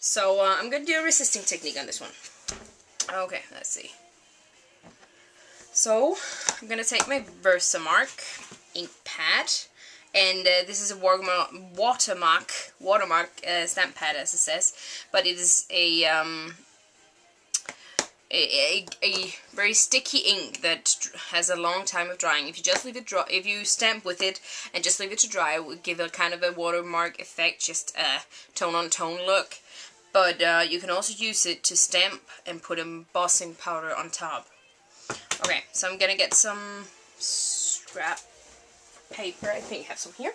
So I'm going to do a resisting technique on this one. Okay, let's see. So I'm going to take my Versamark ink pad, and this is a watermark stamp pad, as it says, but it is a very sticky ink that has a long time of drying. If you just leave it dry, if you stamp with it and just leave it to dry, it would give a kind of a watermark effect, just a tone-on-tone look. But you can also use it to stamp and put embossing powder on top. Okay, so I'm gonna get some scrap paper. I think I have some here.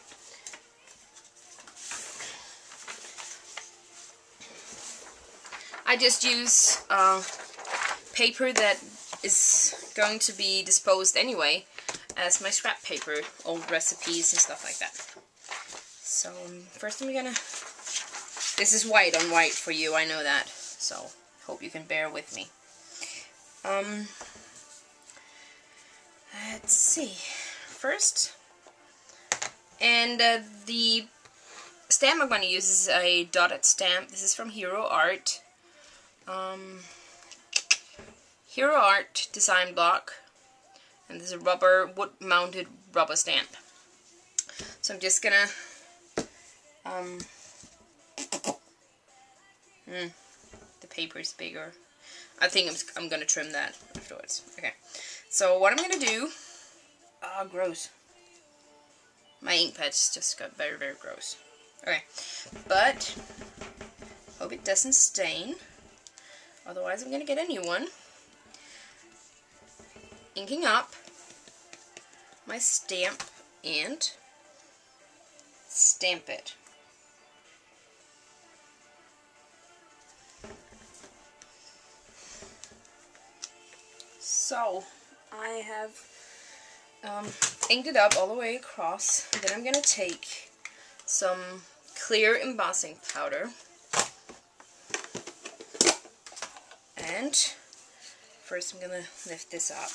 I just use paper that is going to be disposed anyway as my scrap paper, old recipes and stuff like that. So first I'm gonna, this is white on white for you, I know that, so hope you can bear with me. Let's see, first, and the stamp I'm going to use is a dotted stamp. This is from Hero Art. Hero Art design block, and this is a wood-mounted rubber stamp. So I'm just gonna the paper is bigger. I think I'm gonna trim that afterwards. Okay. So what I'm gonna do? Gross. My ink pads just got very, very gross. Okay, but hope it doesn't stain. Otherwise, I'm gonna get a new one. Inking up my stamp and stamp it. So I have inked it up all the way across. Then I'm gonna take some clear embossing powder and first I'm gonna lift this up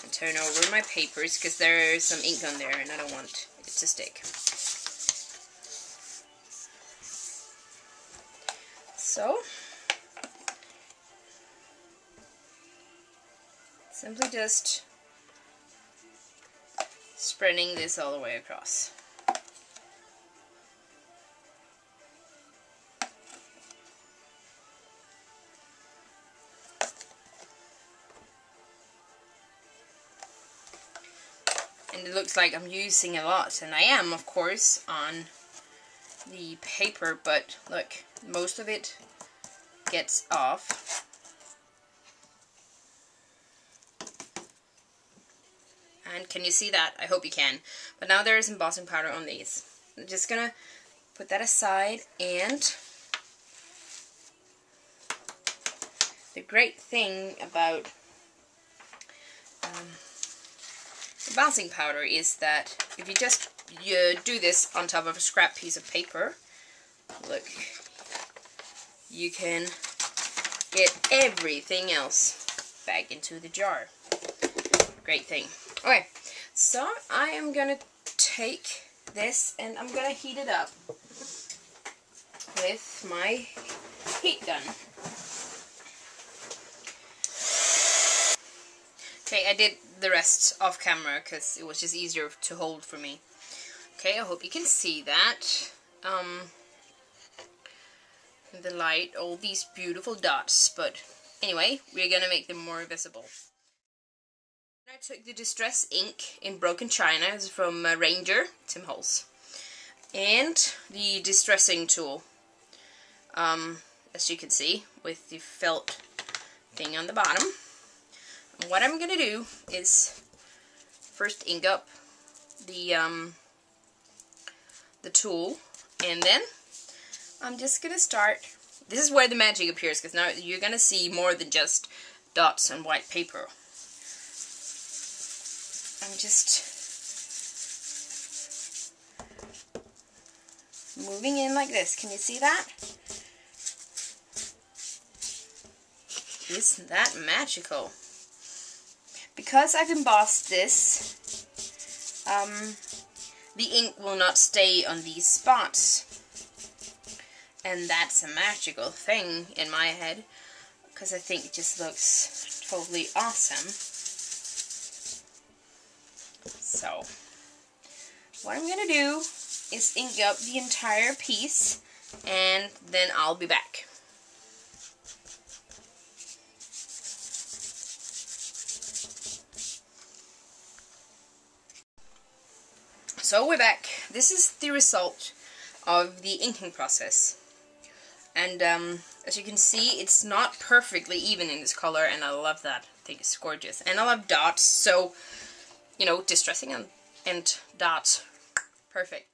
and turn over my papers because there is some ink on there and I don't want it to stick. So simply just spreading this all the way across. And it looks like I'm using a lot, and I am, of course, on the paper, but look, most of it gets off. And can you see that? I hope you can. But now there is embossing powder on these. I'm just gonna put that aside, and the great thing about embossing powder is that if you do this on top of a scrap piece of paper, look, you can get everything else back into the jar. Great thing. Okay, so I am gonna take this and I'm gonna heat it up with my heat gun. Okay, I did the rest off camera because it was just easier to hold for me. Okay, I hope you can see that. In the light, all these beautiful dots, but anyway, we're gonna make them more visible. I took the Distress ink in Broken China. This is from Ranger, Tim Holtz, and the distressing tool, as you can see, with the felt thing on the bottom. And what I'm gonna do is first ink up the tool, and then I'm just gonna start. This is where the magic appears, because now you're gonna see more than just dots on white paper. I'm just moving in like this. Can you see that? Isn't that magical? Because I've embossed this, the ink will not stay on these spots. And that's a magical thing in my head, because I think it just looks totally awesome. So, what I'm going to do is ink up the entire piece, and then I'll be back. So we're back. This is the result of the inking process. And as you can see, it's not perfectly even in this color, and I love that. I think it's gorgeous. And I love dots, so, you know, distressing and dots. Perfect.